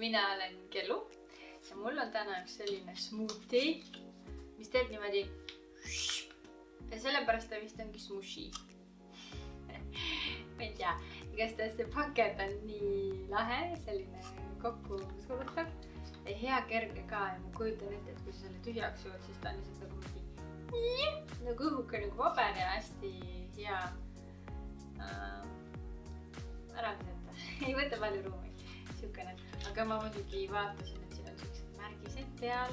mina olen Kellu ja mul on täna üks selline smoothie, mis teeb niimoodi ja sellepärast ta vist ongi smushi. Ma ei tea, igastahes see pakend on nii lahe, selline kokku surutav ja hea kerge ka ja ma kujutan ette, et kui sa selle tühjaks jood, siis ta on lihtsalt nagu mingi nagu õhuke nagu paber ja hästi hea ära visata. Ei võta palju ruumi, siukene. Aga ma muidugi vaatasin, et siin on sellised märgised peal,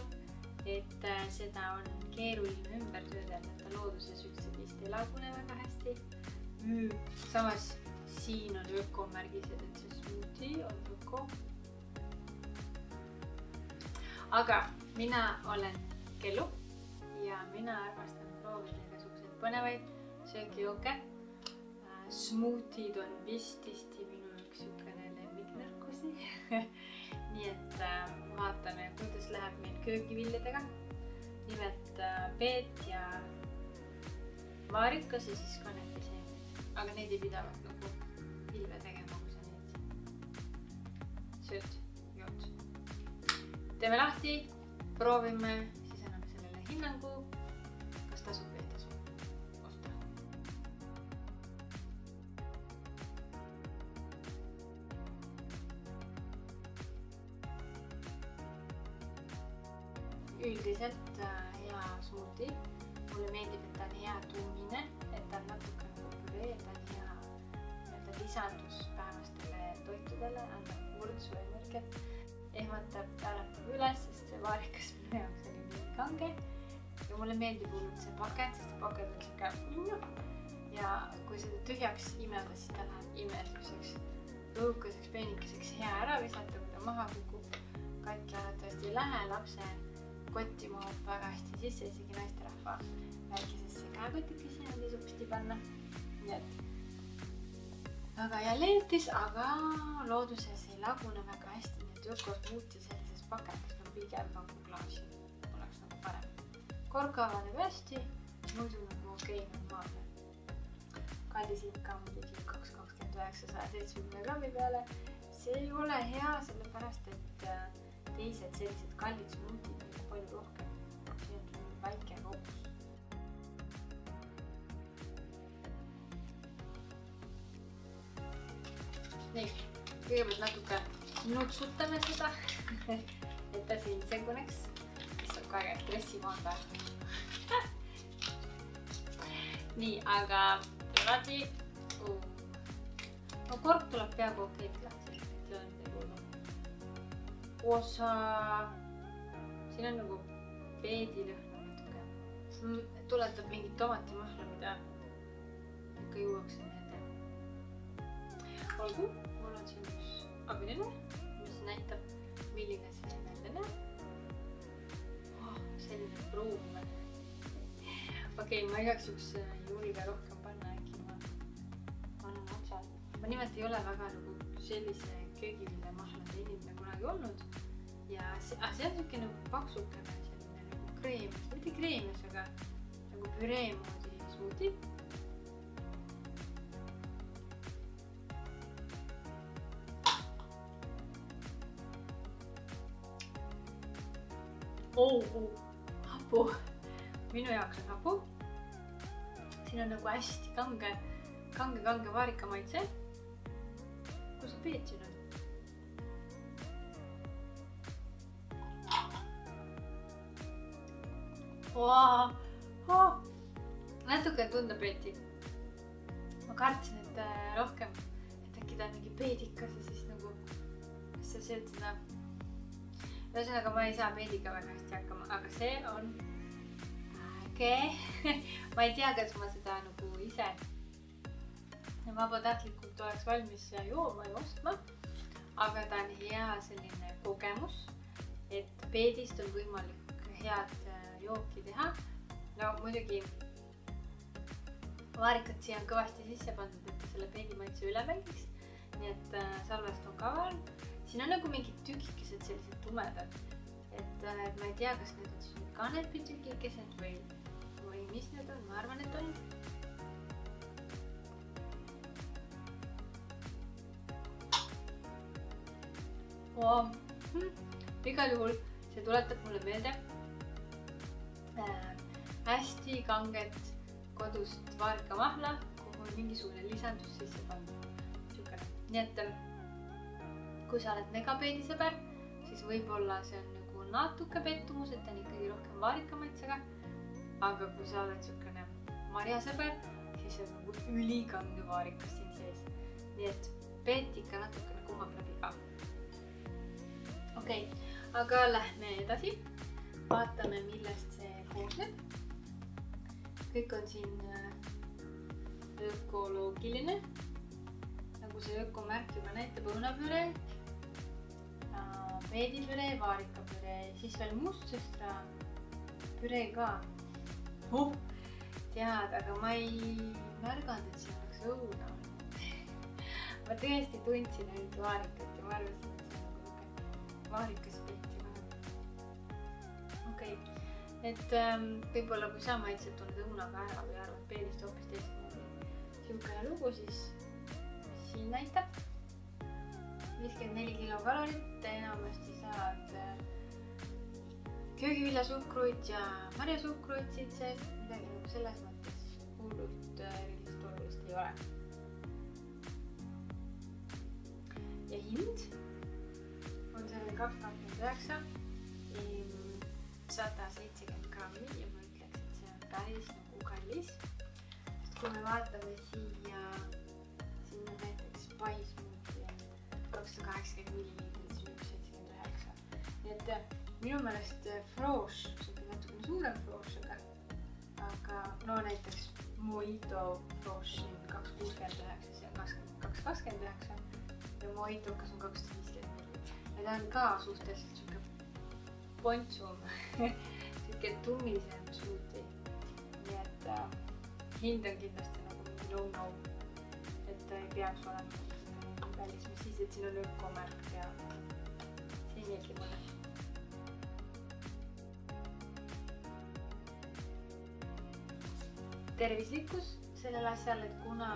et seda on keeruline ümber töödelda, et ta looduses üldse vist ei lagune väga hästi. Samas siin on ökomärgised, et see smoothie on öko. Aga mina olen Kellu ja mina armastan proovida igasuguseid põnevaid söögijooke. Smoothied on vististi minu üks sükene lemmiknõrkusi. Nii et vaatame, kuidas läheb meil köögiviljedega. Nimelt peet ja vaarikas ja siis kanepiseemned. Aga neid ei pidanud nagu pilve tegema, kui sa neid sööd, jood. Teeme lahti, proovime, siis anname sellele hinnangu, kas tasub või ei tasu. Üldiselt hea smoothie. Mulle meeldib, et ta on hea tummine, et ta on natuke nagu püree, ta on hea lisandus päevastele toitudele, annab vurdsu energiat, ehmatab äratab üles, sest see vaarikas minu jaoks oli nii kange. Ja mulle meeldib hullult see pakend, sest see pakend on siuke ja kui seda tühjaks imeda, siis ta läheb imestuseks, õhukeseks, peenikeseks hea ära visata, kui ta maha kukub. Katki alati ei lähe, lapse kotti mahub väga hästi sisse, isegi naisterahva väikesesse käekotikesse on niisugust panna. Nii et väga hea leetis, aga looduses ei lagune väga hästi, nii et ökosmuuti sellises pakendis on pigem nagu klaasi. Oleks nagu parem. Korka avaneb hästi, muidu nagu okei normaalne. Kallis ikka muidugi 2,29 170 grammi peale. See ei ole hea, sellepärast et teised sellised kallid smuutid on palju rohkem. See on väike kogus. Nii, kõigepealt natuke nutsutame seda, et ta siin seguneks, mis on ka stressimoon päev. Nii, aga alati no kork tuleb peaaegu okei klaasi, et on nagu osa, siin on nagu peedilõhna natuke. Tuletab mingit tomatimahla, mida ikka juuakse meelde. Olgu, mul on siin üks abiline, mis näitab, milline see meelde näeb. Selline pruun. Okei, ma igaks üks juuriga rohkem panna, äkki ma annan otsad. Ma nimelt ei ole väga nagu sellise köögivilja mahlade inimene kunagi olnud. Ja see on siuke nagu paksukene, selline nagu kreemis, mitte kreemis, aga nagu püree moodi smoothie. Hapu. Minu jaoks on hapu. Siin on nagu hästi kange vaarika maitse. Kus sa peed siin on? Natuke tunda peeti. Ma kartsin, et rohkem, et äkki ta on mingi peedikas ja siis nagu, kas sa sööd seda. Ühesõnaga ma ei saa peediga väga hästi hakkama, aga see on äge. Ma ei tea, kas ma seda nagu ise vabatahtlikult oleks valmis jooma ja ostma, aga ta on hea selline kogemus, et peedist on võimalik head jooki teha. No muidugi vaarikat siia on kõvasti sisse pandud, et selle peedi maitse üle mängiks. Nii et salvest on ka veel. Siin on nagu mingid tükikesed sellised tumedad. Et ma ei tea, kas need on siis kanepi tükikesed või mis need on. Ma arvan, et on. igal juhul see tuletab mulle meelde hästi kanget kodust vaarikamahla, kuhu on mingisugune lisandus sisse pandud. Nii et kui sa oled megapeedisõber, siis võib-olla see on nagu natuke pettumus, et on ikkagi rohkem vaarikamaitsega. Aga kui sa oled sükene marjasõber, siis on nagu ülikange vaarikas siin sees. Nii et peet ikka natukene kumab läbi ka. Okei, aga lähme edasi. Vaatame, millest see koosneb. Kõik on siin ökoloogiline. Nagu see ökomärk juba näitab, õunapüree, peedipüree, vaarikapüree, siis veel mustsõstra püree ka. Tead, aga ma ei märganud, et siin oleks õuna. Ma tõesti tundsin ainult vaarikat ja ma arvasin, et see on nagu vaarikas peeti vahe. Okei, et võib-olla kui sa maitsed tunned õunaga ära või arvad peedist hoopis teistmoodi siukene lugu, siis siin näitab 54 kilokalorit, enamasti saad köögiviljasuhkruid ja marjasuhkruid siit sees, midagi nagu selles mõttes hullult erilist olulist ei ole. Ja hind on sellel 2,29 170 grammi ja ma ütleks, et see on päris nagu kallis. Sest kui me vaatame siia näiteks Spice Smoothie 280 milliliitrit, 79. Nii et minu meelest Frosh, see on natukene suurem Frosh, aga no näiteks Mojito Frosh on 269, see on 229 ja Mojito kas on 250 milliliitrit. Ja ta on ka suhteliselt siuke pontsum, siuke tummisem smoothie. Nii et hind on kindlasti nagu no-no. Et ei peaks olema kallis, mis siis, et siin on ökomärk ja see ei meeldi mulle. Tervislikkus sellel asjal, et kuna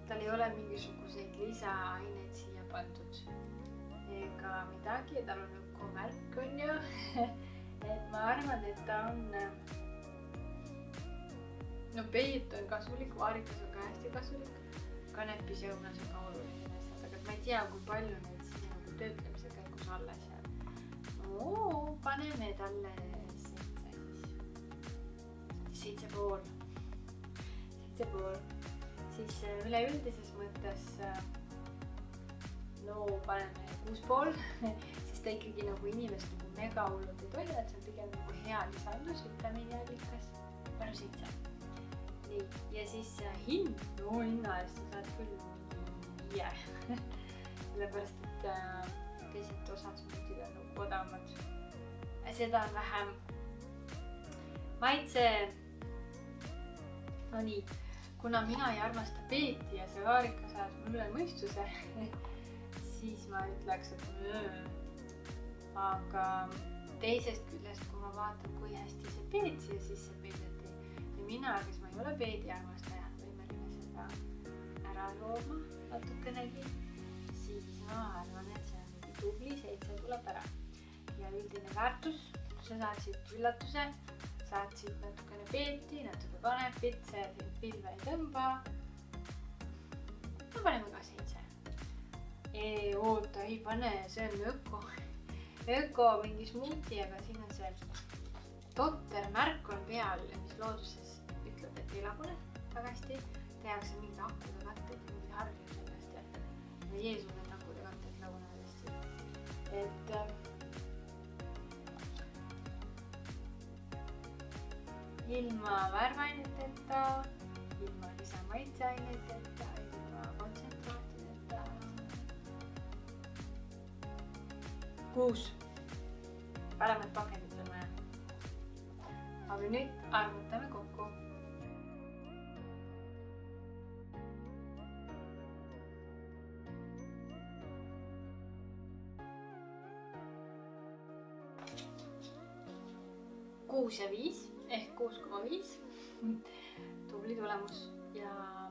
tal ei ole mingisuguseid lisaaineid siia pandud ega midagi, tal on ökomärk on ju, et ma arvan, et ta on no peet on kasulik, vaarikas on ka hästi kasulik, kanepis ja õunas on ka oluline asjad, aga ma ei tea, kui palju neid siin nagu töötlemise käigus alles jääb. No, paneme talle 7,5. Siis üleüldises mõttes no paneme 6,5, siis ta ikkagi nagu inimest nagu mega hullult ei toida, et see on pigem nagu hea lisandus vitamiiniallikas. Palju 7. Nii, ja siis hind, no hinna eest sa saad küll 5. Sellepärast, et teised osad smuutid on nagu odavamad. Seda on vähem. Maitse. No nii, kuna mina ei armasta peeti ja see vaarikas ajas mul üle mõistuse, siis ma ütleks, et aga teisest küljest, kui ma vaatan, kui hästi see peet siia sisse peideti ja mina, kes ma ei ole peedi armastaja, võimeline seda ära jooma natukenegi, siis ma arvan, et see on tubli 7 tuleb ära. Ja üldine väärtus, sa saatsid üllatuse, saatsid natukene peeti, natuke kanepit, see sind pilve ei tõmba. Ma paneme ka 7. Oota, ei pane, see on öko mingi smoothie, aga siin on see totter märk on peal, mis looduses ütleb, et ei lagune väga hästi. Tehakse mingid akude katted ja mingid harju sellest ja Jeesus need akude katted lagunevad hästi. Et ilma värvaineteta, ilma lisamaitseaineteta, ilma kontsentraatideta. 6. Paremat pakendit on vaja. Aga nüüd arvutame kokku. Kuus ja 5 ehk 6,5. Tubli tulemus ja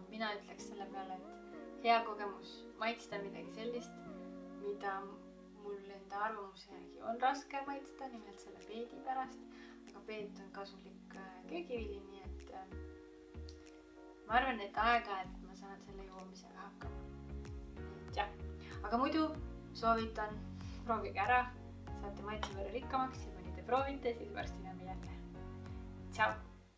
mina ütleks selle peale, et hea kogemus maitsta midagi sellist, mida mul enda arvamuse järgi on raske maitsta, nimelt selle peedi pärast, aga peet on kasulik köögivili, nii et ma arvan, et aeg-ajalt ma saan selle joomisega hakkama. Jah, aga muidu soovitan, proovige ära, saate maitse võrra rikkamaks ja kui te proovite, siis varsti näeme jälle. Tšau!